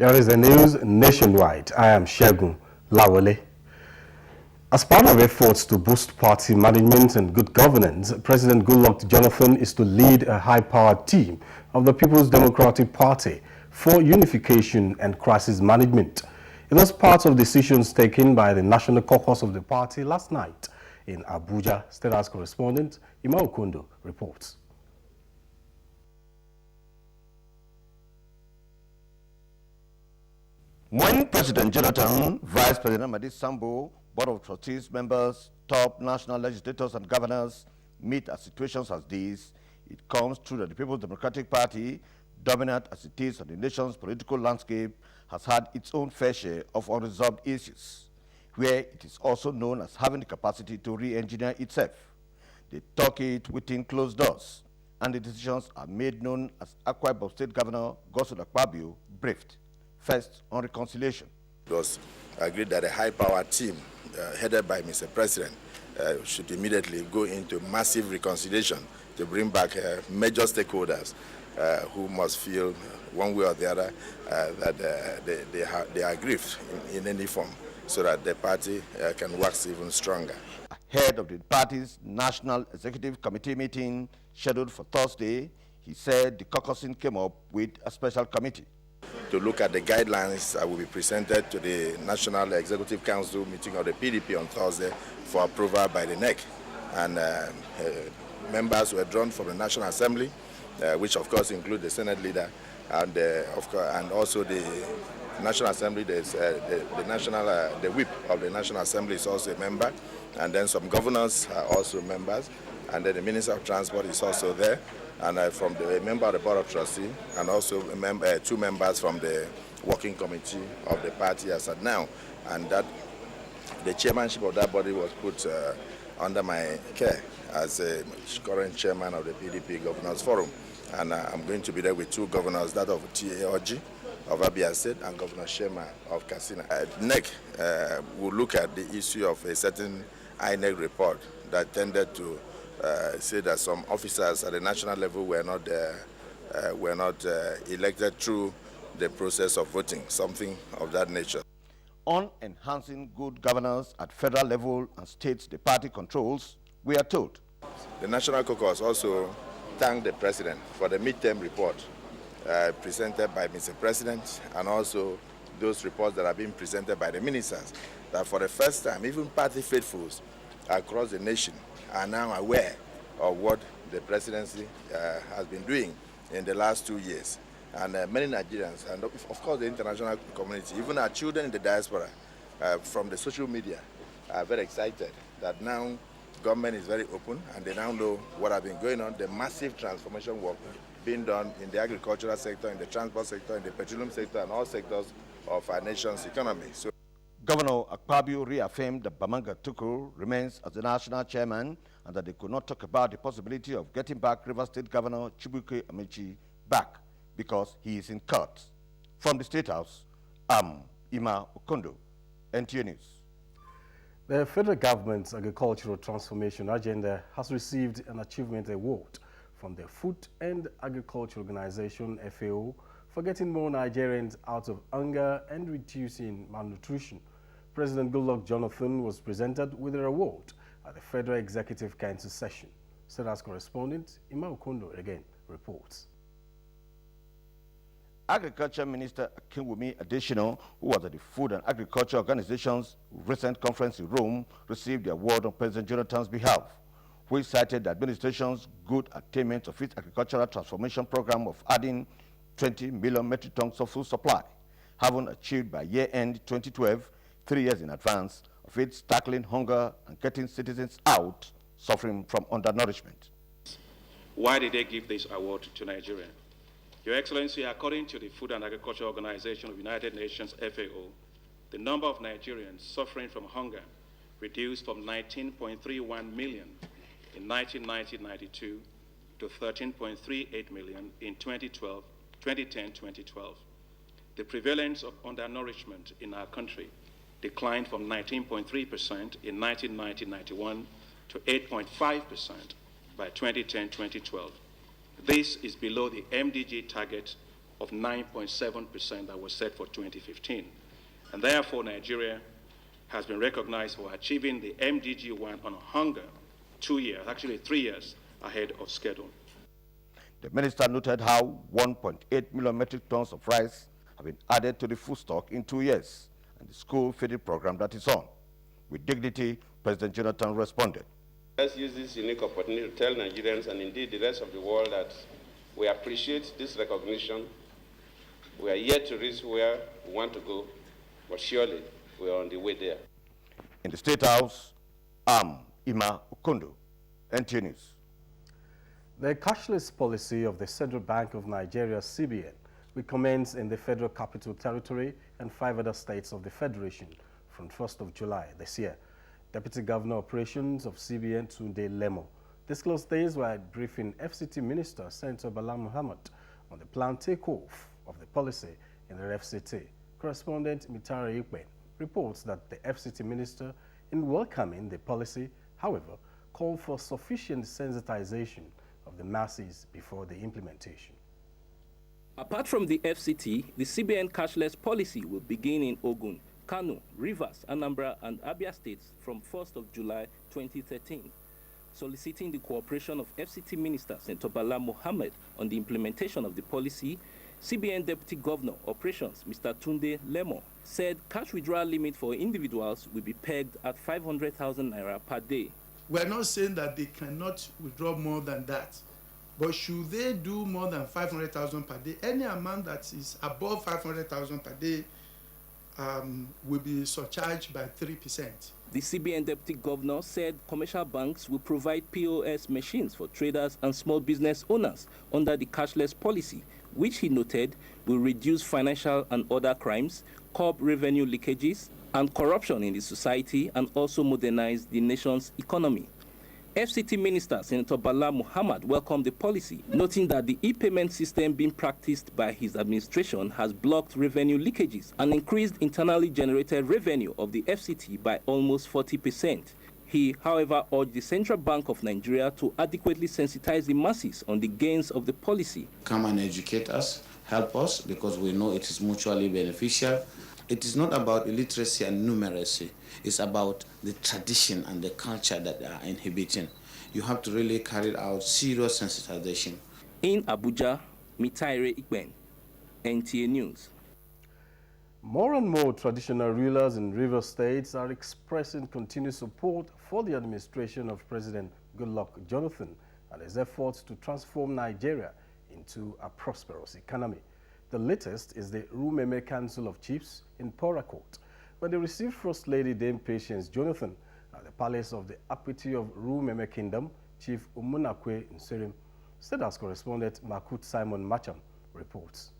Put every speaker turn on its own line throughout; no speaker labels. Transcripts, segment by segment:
There is the news nationwide. I am Shegun Lawale. As part of efforts to boost party management and good governance, President Goodluck Jonathan is to lead a high-powered team of the People's Democratic Party for unification and crisis management. It was part of decisions taken by the National Caucus of the party last night in Abuja. State House correspondent Ima Okundo reports.
When President Jonathan, Vice President Madi Sambo, Board of Trustees members, top national legislators and governors meet at situations as these, it comes true that the People's Democratic Party, dominant as it is on the nation's political landscape, has had its own fair share of unresolved issues, where it is also known as having the capacity to re-engineer itself. They talk it within closed doors, and the decisions are made known as Akwa Ibom State Governor Goodluck Jonathan briefed. First, on reconciliation.
It was agreed that a high-power team headed by Mr. President should immediately go into massive reconciliation to bring back major stakeholders who must feel one way or the other that they are aggrieved in any form, so that the party can wax even stronger.
Ahead of the party's National Executive Committee meeting scheduled for Thursday, he said the caucusing came up with a special committee
to look at the guidelines that will be presented to the National Executive Council meeting of the PDP on Thursday for approval by the NEC. And members were drawn from the National Assembly, which of course include the Senate leader, and and also the National Assembly. There's the whip of the National Assembly is also a member, and then some governors are also members, and then the Minister of Transport is also there. And from a member of the Board of Trustees, and also two members from the working committee of the party as at now. And that the chairmanship of that body was put under my care as a current chairman of the PDP Governors Forum. And I'm going to be there with two governors, that of T.A. Oji of Abia State and Governor Shema of Katsina. NEC will look at the issue of a certain INEC report that tended to say that some officers at the national level were not elected through the process of voting, something of that nature.
On enhancing good governance at federal level and states the party controls, we are told.
The National Caucus also thanked the President for the midterm report presented by Mr. President, and also those reports that have been presented by the ministers, that for the first time, even party faithfuls across the nation are now aware of what the presidency has been doing in the last 2 years. And many Nigerians, and of course the international community, even our children in the diaspora, from the social media, are very excited that now government is very open and they now know what has been going on, the massive transformation work being done in the agricultural sector, in the transport sector, in the petroleum sector, and all sectors of our nation's economy. So,
Governor Akpabio reaffirmed that Bamanga Tukur remains as the national chairman and that they could not talk about the possibility of getting back Rivers State Governor Chibuike Amici back because he is in court. From the State House, I'm Ima Okundo, NTA News.
The federal government's agricultural transformation agenda has received an achievement award from the Food and Agriculture Organization, FAO, for getting more Nigerians out of hunger and reducing malnutrition. President Goodluck Jonathan was presented with an award at the Federal Executive Council session. State House correspondent Ima Okundo again reports.
Agriculture Minister Akinwumi Adesina, who was at the Food and Agriculture Organization's recent conference in Rome, received the award on President Jonathan's behalf, which cited the administration's good attainment of its agricultural transformation program of adding 20 million metric tons of food supply, having achieved by year-end 2012, 3 years in advance of its tackling hunger and getting citizens out suffering from undernourishment.
Why did they give this award to Nigeria? Your Excellency, according to the Food and Agriculture Organization of United Nations, FAO, the number of Nigerians suffering from hunger reduced from 19.31 million in 1990-92 to 13.38 million in 2010-2012. The prevalence of undernourishment in our country declined from 19.3% in 1990-91 to 8.5% by 2010-2012. This is below the MDG target of 9.7% that was set for 2015. And therefore, Nigeria has been recognized for achieving the MDG 1 on hunger 2 years, actually 3 years ahead of schedule.
The minister noted how 1.8 million metric tons of rice have been added to the food stock in 2 years, and the school feeding program that is on. With dignity, President Jonathan responded.
Let's use this unique opportunity to tell Nigerians and indeed the rest of the world that we appreciate this recognition. We are yet to reach where we want to go, but surely we are on the way there.
In the State House, I'm Ima Okondo, NTA News.
The cashless policy of the Central Bank of Nigeria, CBN, will commence in the Federal Capital Territory and 5 other states of the Federation from 1st of July this year. Deputy Governor Operations of CBN, Tunde Lemo, disclosed this while briefing FCT Minister Senator Bala Muhammad on the planned takeoff of the policy in the FCT. Correspondent Mitari Ikben reports that the FCT Minister, in welcoming the policy, however, called for sufficient sensitization of the masses before the implementation.
Apart from the FCT, the CBN cashless policy will begin in Ogun, Kano, Rivers, Anambra, and Abia states from 1st of July 2013. Soliciting the cooperation of FCT Minister Senator Bala Mohammed on the implementation of the policy, CBN Deputy Governor Operations Mr. Tunde Lemo said cash withdrawal limit for individuals will be pegged at 500,000 naira per day.
We're not saying that they cannot withdraw more than that, but should they do more than 500,000 per day, any amount that is above 500,000 per day will be surcharged by 3%.
The CBN Deputy Governor said commercial banks will provide POS machines for traders and small business owners under the cashless policy, which he noted will reduce financial and other crimes, curb revenue leakages and corruption in the society, and also modernize the nation's economy. FCT Minister Senator Bala Muhammad welcomed the policy, noting that the e-payment system being practiced by his administration has blocked revenue leakages and increased internally generated revenue of the FCT by almost 40%. He, however, urged the Central Bank of Nigeria to adequately sensitize the masses on the gains of the policy.
Come and educate us, help us, because we know it is mutually beneficial. It is not about illiteracy and numeracy. It's about the tradition and the culture that they are inhibiting. You have to really carry out serious sensitization.
In Abuja, Mitaire Ikben, NTA News.
More and more traditional rulers in river states are expressing continued support for the administration of President Goodluck Jonathan and his efforts to transform Nigeria into a prosperous economy. The latest is the Rumeme Council of Chiefs in Port Harcourt, when they received First Lady Dame Patience Jonathan at the palace of the Apiti of Rumeme Kingdom, Chief Umunakwe Nserim. State House correspondent Makut Simon Macham reports.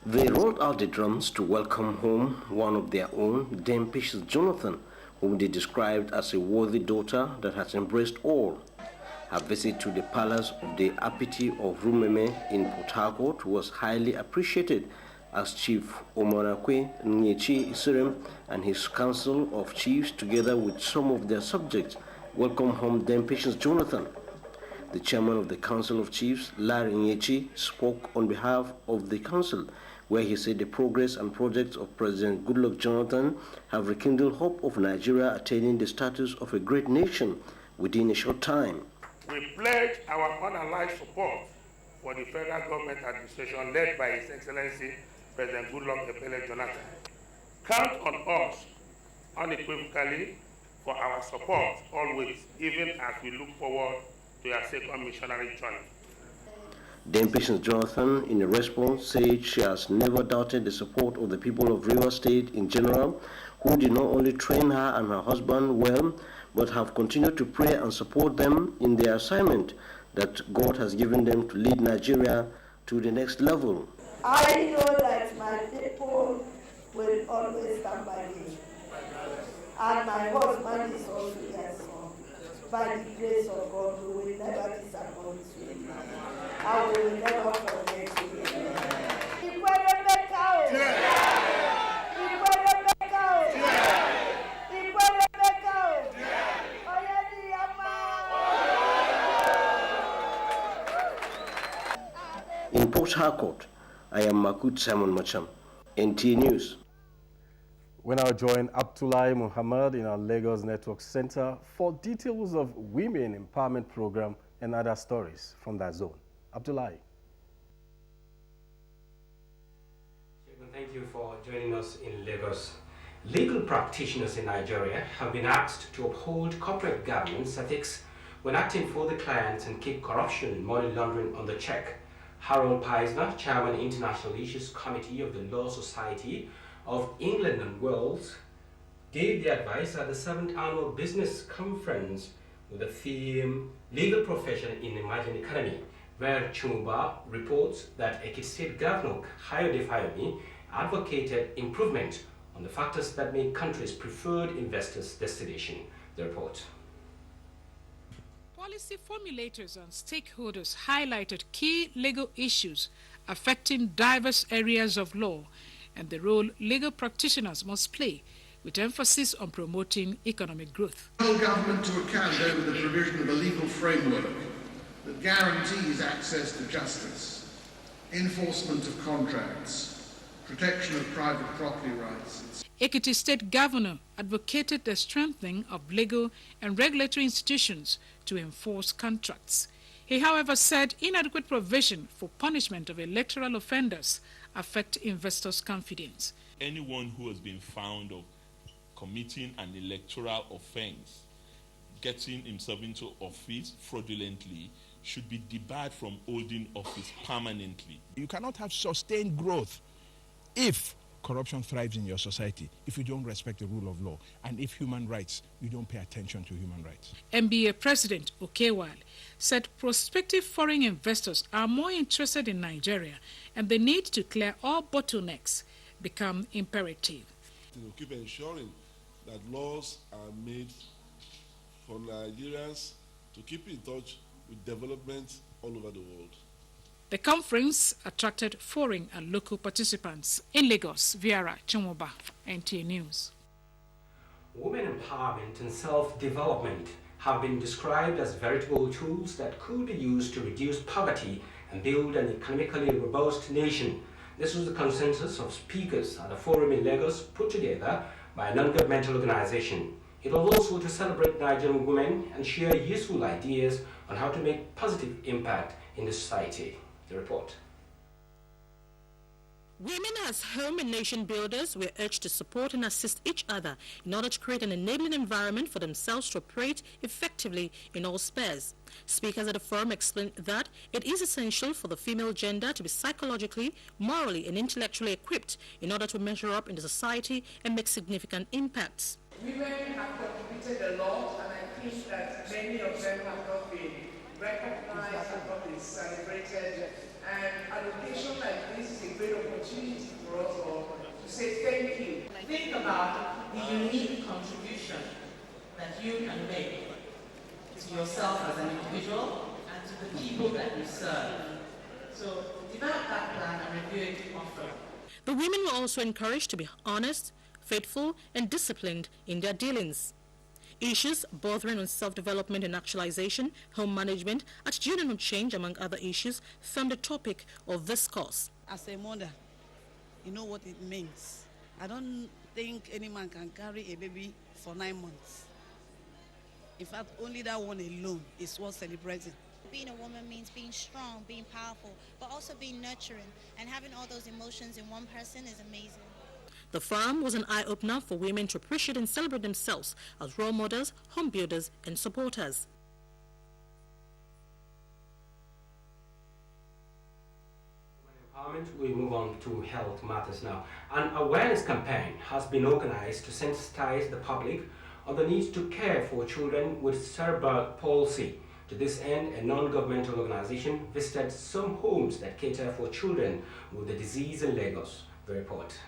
They rolled out the drums to welcome home one of their own, Dame Patience Jonathan, whom they described as a worthy daughter that has embraced all. Her visit to the palace of the Apiti of Rumeme in Port Harcourt was highly appreciated as Chief Omonakwe Nyechi Isirem and his council of chiefs, together with some of their subjects, welcomed home Dame Patience Jonathan. The chairman of the Council of Chiefs, Larry Nyechi, spoke on behalf of the council, where he said the progress and projects of President Goodluck Jonathan have rekindled hope of Nigeria attaining the status of a great nation within a short time.
We pledge our unallied support for the federal government administration led by His Excellency President Goodluck Jonathan. Count on us unequivocally for our support always, even as we look forward to our second missionary journey.
Dame Patience Jonathan, in a response, said she has never doubted the support of the people of Rivers State in general, who did not only train her and her husband well, but have continued to pray and support them in their assignment that God has given them to lead Nigeria to the next level.
I know that my people will always stand by me. And my husband is also their son. By the grace of God, we will never disappoint you. I will never forget you.
In Port Port Harcourt, I am Makut Simon Macham, NTA News.
We now join Abdullahi Muhammad in our Lagos Network Center for details of Women Empowerment Program and other stories from that zone. Abdullahi.
Thank you for joining us in Lagos. Legal practitioners in Nigeria have been asked to uphold corporate governance ethics when acting for the clients and keep corruption and money laundering under check. Harold Peisner, Chairman International Issues Committee of the Law Society of England and Wales, gave the advice at the 7th Annual Business Conference with the theme Legal Profession in Emerging Economy, where Chumuba reports that Ekiti State Governor Kayode Fayemi advocated improvement on the factors that make countries preferred investors' destination. The report.
Policy formulators and stakeholders highlighted key legal issues affecting diverse areas of law and the role legal practitioners must play, with emphasis on promoting economic growth.
Hold government to account over the provision of a legal framework that guarantees access to justice, enforcement of contracts, protection of private property rights.
Ekiti State Governor advocated the strengthening of legal and regulatory institutions to enforce contracts. He, however, said inadequate provision for punishment of electoral offenders affect investors' confidence.
Anyone who has been found of committing an electoral offense, getting himself into office fraudulently, should be debarred from holding office permanently.
You cannot have sustained growth if corruption thrives in your society, if you don't respect the rule of law, and if human rights, you don't pay attention to human rights.
NBA President Okewal said prospective foreign investors are more interested in Nigeria and the need to clear all bottlenecks become imperative.
To keep ensuring that laws are made for Nigerians to keep in touch with development all over the world.
The conference attracted foreign and local participants. In Lagos, Viara Chumuba, NTA News.
Women empowerment and self-development have been described as veritable tools that could be used to reduce poverty and build an economically robust nation. This was the consensus of speakers at a forum in Lagos put together by a non-governmental organization. It was also to celebrate Nigerian women and share useful ideas on how to make positive impact in the society. The report.
Women as home and nation builders were urged to support and assist each other in order to create an enabling environment for themselves to operate effectively in all spheres. Speakers at the forum explained that it is essential for the female gender to be psychologically, morally and intellectually equipped in order to measure up in the society and make significant impacts.
Women have contributed a lot, and I think that many of them have not been recognized, have not been celebrated, and an occasion like this is a great opportunity for us all to say thank you.
Think about the unique contribution that you can make to yourself as an individual and to the people that you serve. So develop that plan and review it often.
The women were also encouraged to be honest, faithful and disciplined in their dealings. Issues bordering on self-development and actualization, home management, attitudinal change, among other issues, formed the topic of this course.
As a mother, you know what it means. I don't think any man can carry a baby for 9 months. In fact, only that one alone is worth celebrating.
Being a woman means being strong, being powerful, but also being nurturing, and having all those emotions in one person is amazing.
The forum was an eye-opener for women to appreciate and celebrate themselves as role models, home builders and supporters.
We move on to health matters now. An awareness campaign has been organized to sensitize the public on the need to care for children with cerebral palsy. To this end, a non-governmental organization visited some homes that cater for children with the disease in Lagos. The report.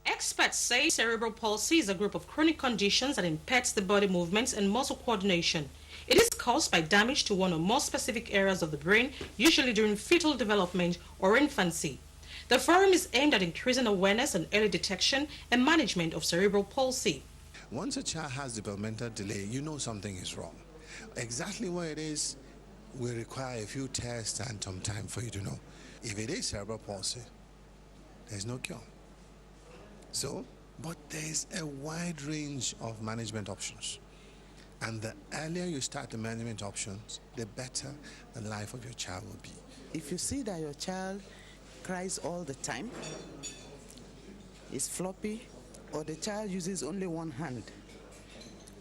Experts say cerebral palsy is a group of chronic conditions that impairs the body movements and muscle coordination. It is caused by damage to one or more specific areas of the brain, usually during fetal development or infancy. The forum is aimed at increasing awareness and early detection and management of cerebral palsy.
Once a child has developmental delay, you know something is wrong. Exactly what it is will require a few tests and some time for you to know. If it is cerebral palsy, there's no cure. So, but there's a wide range of management options. And the earlier you start the management options, the better the life of your child will be.
If you see that your child cries all the time, is floppy, or the child uses only one hand,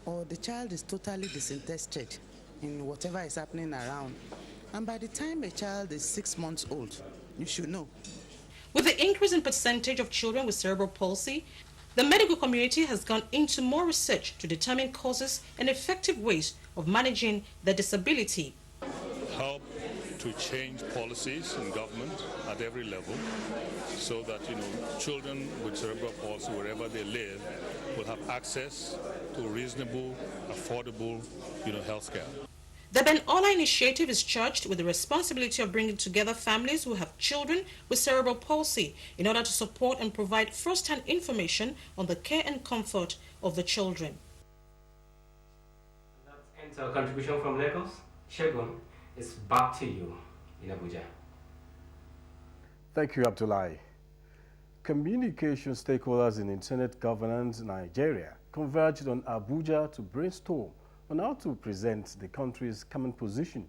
or the child is totally disinterested in whatever is happening around, and by the time a child is 6 months old, you should know.
With the increase in percentage of children with cerebral palsy, the medical community has gone into more research to determine causes and effective ways of managing the disability.
Help to change policies in government at every level so that, children with cerebral palsy, wherever they live, will have access to reasonable, affordable, health care.
The Ben Ola initiative is charged with the responsibility of bringing together families who have children with cerebral palsy in order to support and provide first-hand information on the care and comfort of the children.
That ends our contribution from Lagos. Shegun, it's back to you in Abuja.
Thank you, Abdullahi. Communication stakeholders in Internet governance in Nigeria converged on Abuja to brainstorm on how to present the country's common position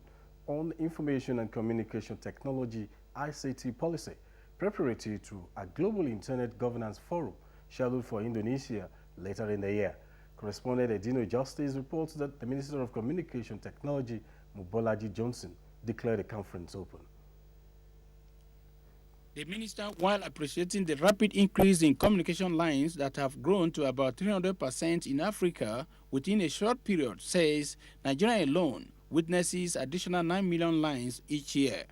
on information and communication technology ICT policy, preparatory to a global Internet governance forum scheduled for Indonesia later in the year. Correspondent Edino Justice reports that the Minister of Communication Technology, Mobolaji Johnson, declared the conference open.
The minister, while appreciating the rapid increase in communication lines that have grown to about 300% in Africa within a short period, says Nigeria alone witnesses additional 9 million lines each year.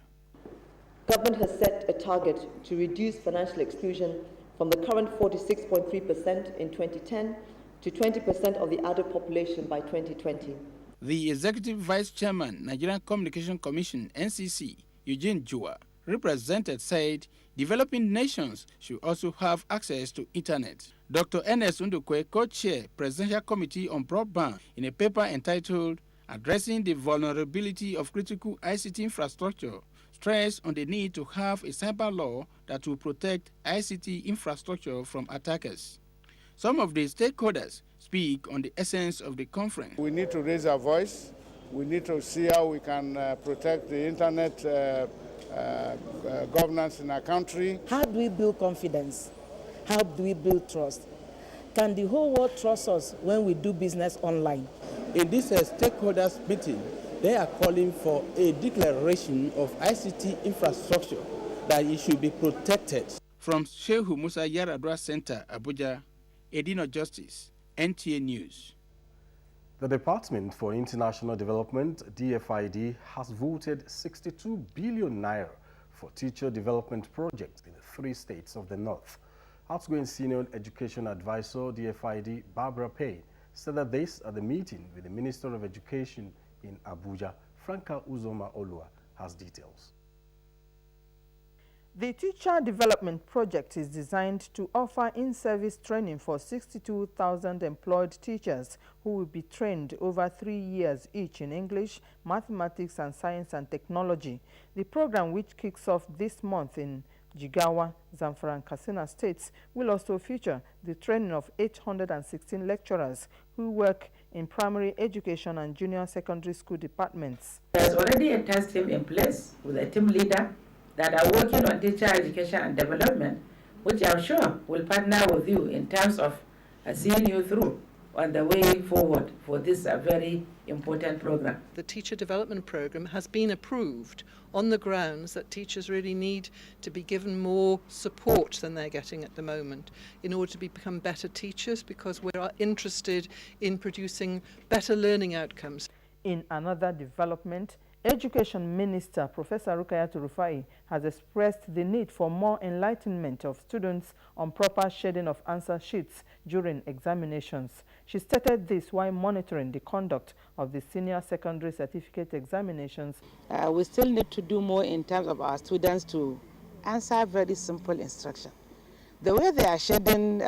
Government has set a target to reduce financial exclusion from the current 46.3% in 2010 to 20% of the adult population by 2020.
The Executive Vice Chairman, Nigerian Communication Commission, NCC, Eugene Jua, represented said developing nations should also have access to Internet. Dr. Ernest Ndukwe, co-chair Presidential Committee on Broadband, in a paper entitled Addressing the Vulnerability of Critical ICT Infrastructure, stressed on the need to have a cyber law that will protect ICT infrastructure from attackers. Some of the stakeholders speak on the essence of the conference.
We need to raise our voice. We need to see how we can protect the Internet governance in our country.
How do we build confidence? How do we build trust? Can the whole world trust us when we do business online?
In this stakeholders meeting, they are calling for a declaration of ICT infrastructure that it should be protected.
From Shehu Musa Yaradua Center, Abuja, Edino Justice, NTA News.
The Department for International Development, DFID, has voted 62 billion naira for teacher development projects in the 3 states of the North. Outgoing Senior Education Advisor, DFID, Barbara Payne, said that this at the meeting with the Minister of Education in Abuja. Franka Uzoma Olua has details.
The Teacher Development Project is designed to offer in-service training for 62,000 employed teachers who will be trained over 3 years each in English, mathematics, and science and technology. The program, which kicks off this month in Jigawa, Zamfara, and Katsina states, will also feature the training of 816 lecturers who work in primary education and junior secondary school departments.
There's already a task team in place with a team leader that are working on teacher education and development, which I'm sure will partner with you in terms of seeing you through on the way forward for this very important program.
The Teacher Development Program has been approved on the grounds that teachers really need to be given more support than they're getting at the moment in order to become better teachers, because we're interested in producing better learning outcomes.
In another development, Education Minister Professor Rukayat Rufai has expressed the need for more enlightenment of students on proper shading of answer sheets during examinations. She stated this while monitoring the conduct of the senior secondary certificate examinations.
We still need to do more in terms of our students to answer very simple instruction. The way they are shading,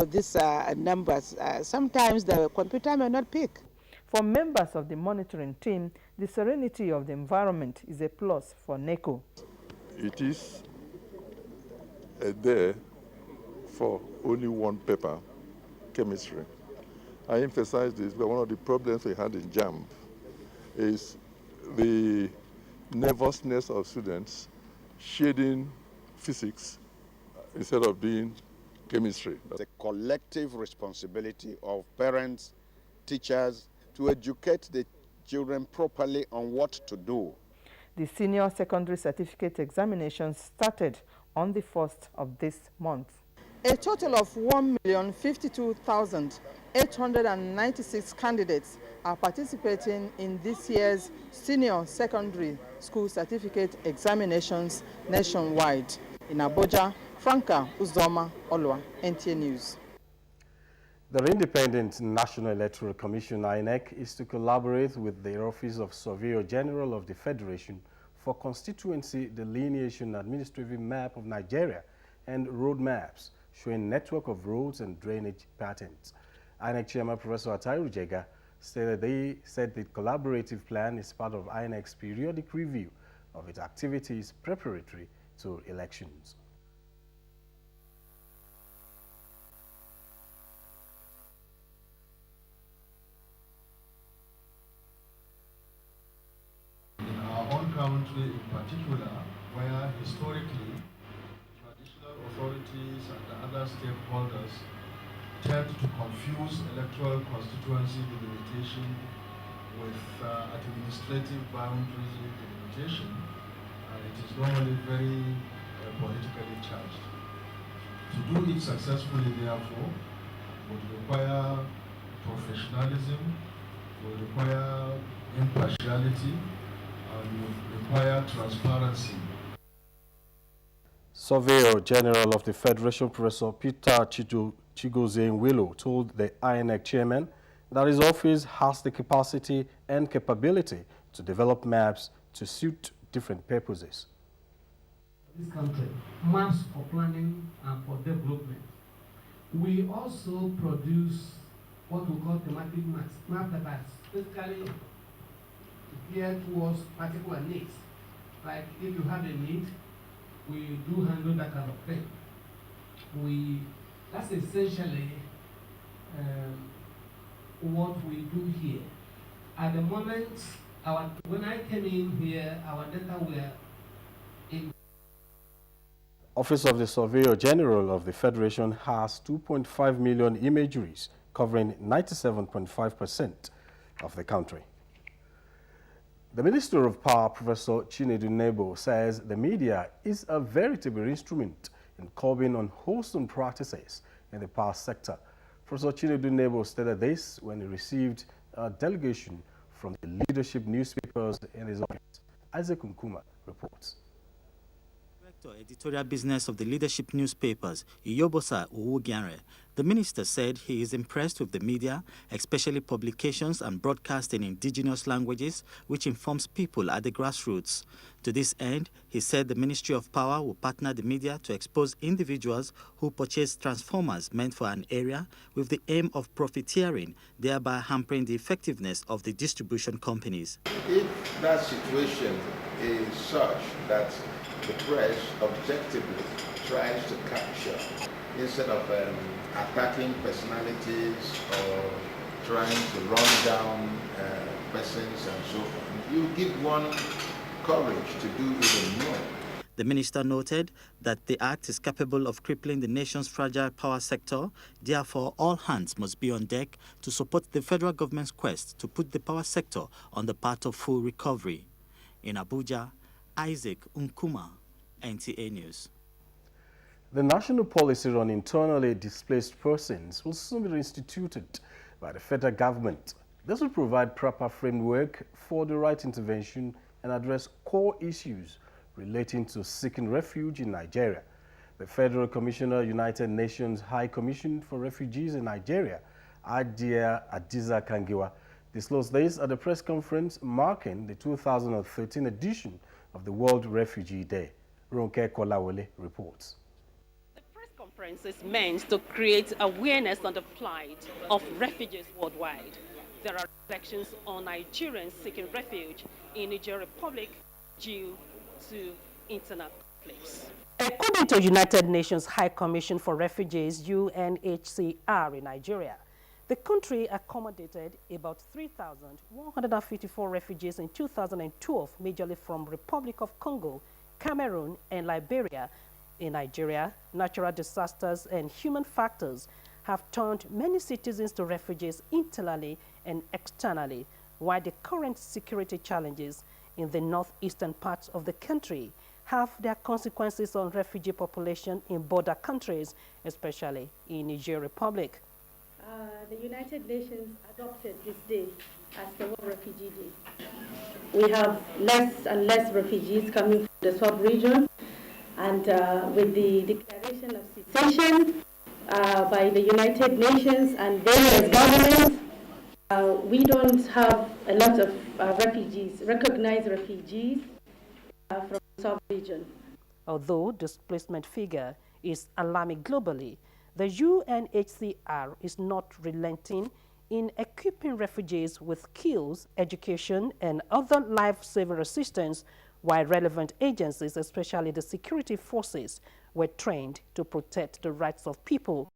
these numbers, sometimes the computer may not pick.
For members of the monitoring team, the serenity of the environment is a plus for NECO.
it is there for only one paper, chemistry. I emphasize this, but one of the problems we had in JAMB is the nervousness of students shading physics instead of doing chemistry.
It's a collective responsibility of parents, teachers, to educate the children properly on what to do.
The senior secondary certificate examinations started on the 1st of this month. A total of 1,052,896 candidates are participating in this year's senior secondary school certificate examinations nationwide. In Abuja, Franca Uzoma Olwa, NTA News.
The Independent National Electoral Commission, INEC, is to collaborate with the Office of Surveyor General of the Federation for constituency delineation administrative map of Nigeria and road maps showing network of roads and drainage patterns. INEC Chairman Professor Atayiru Jega said the collaborative plan is part of INEC's periodic review of its activities preparatory to elections.
In our own country in particular, where historically traditional authorities and other stakeholders tend to confuse electoral constituency delimitation with administrative boundary delimitation, it is normally very politically charged. To do it successfully, therefore, would require professionalism, would require impartiality, and would require transparency.
Surveyor General of the Federation, Professor Peter Chigozie told the INEC chairman that his office has the capacity and capability to develop maps to suit different purposes.
This country, maps for planning and for development. We also produce what we call thematic maps, map that are specifically geared towards particular needs. Like if you have a need, we do handle that kind of thing. That's essentially what we do here. At the moment, when I came in here, our data were in.
Office of the Surveyor General of the Federation has 2.5 million imageries covering 97.5% of the country. The Minister of Power, Professor Chinedu Nebo, says the media is a veritable instrument in curbing unwholesome practices in the power sector. Professor Chinedu Nebo stated this when he received a delegation from the leadership newspapers in his office. Isaac Nkuma reports.
Editorial business of the leadership newspapers, Iyobosa Owugianre, the minister said he is impressed with the media, especially publications and broadcast in indigenous languages, which informs people at the grassroots. To this end, he said the Ministry of Power will partner the media to expose individuals who purchase transformers meant for an area with the aim of profiteering, thereby hampering the effectiveness of the distribution companies.
If that situation is such that the press objectively tries to capture, instead of attacking personalities or trying to run down persons and so on, you give one courage to do even more.
The minister noted that the act is capable of crippling the nation's fragile power sector. Therefore, all hands must be on deck to support the federal government's quest to put the power sector on the path of full recovery. In Abuja, Isaac Nkuma, NTA News.
The national policy on internally displaced persons will soon be instituted by the federal government. This will provide proper framework for the right intervention and address core issues relating to seeking refuge in Nigeria. The Federal Commissioner, United Nations High Commission for Refugees in Nigeria, Adia Adiza Kangiwa, disclosed this at a press conference marking the 2013 edition of the World Refugee Day. Ronke Kolawole reports.
The press conference is meant to create awareness on the plight of refugees worldwide. There are sections on Nigerians seeking refuge in Niger Republic due to internal place.
According to United Nations High Commission for Refugees, UNHCR in Nigeria, the country accommodated about 3,154 refugees in 2012, majorly from Republic of Congo, Cameroon, and Liberia. In Nigeria, natural disasters and human factors have turned many citizens to refugees internally and externally, while the current security challenges in the northeastern parts of the country have their consequences on refugee population in border countries, especially in Niger Republic.
The United Nations adopted this day as the World Refugee Day. We have less and less refugees coming from the sub-region, and with the declaration of cessation by the United Nations and various governments, we don't have a lot of recognized refugees from the sub-region.
Although displacement figure is alarming globally, the UNHCR is not relenting in equipping refugees with skills, education, and other life-saving assistance, while relevant agencies, especially the security forces, were trained to protect the rights of people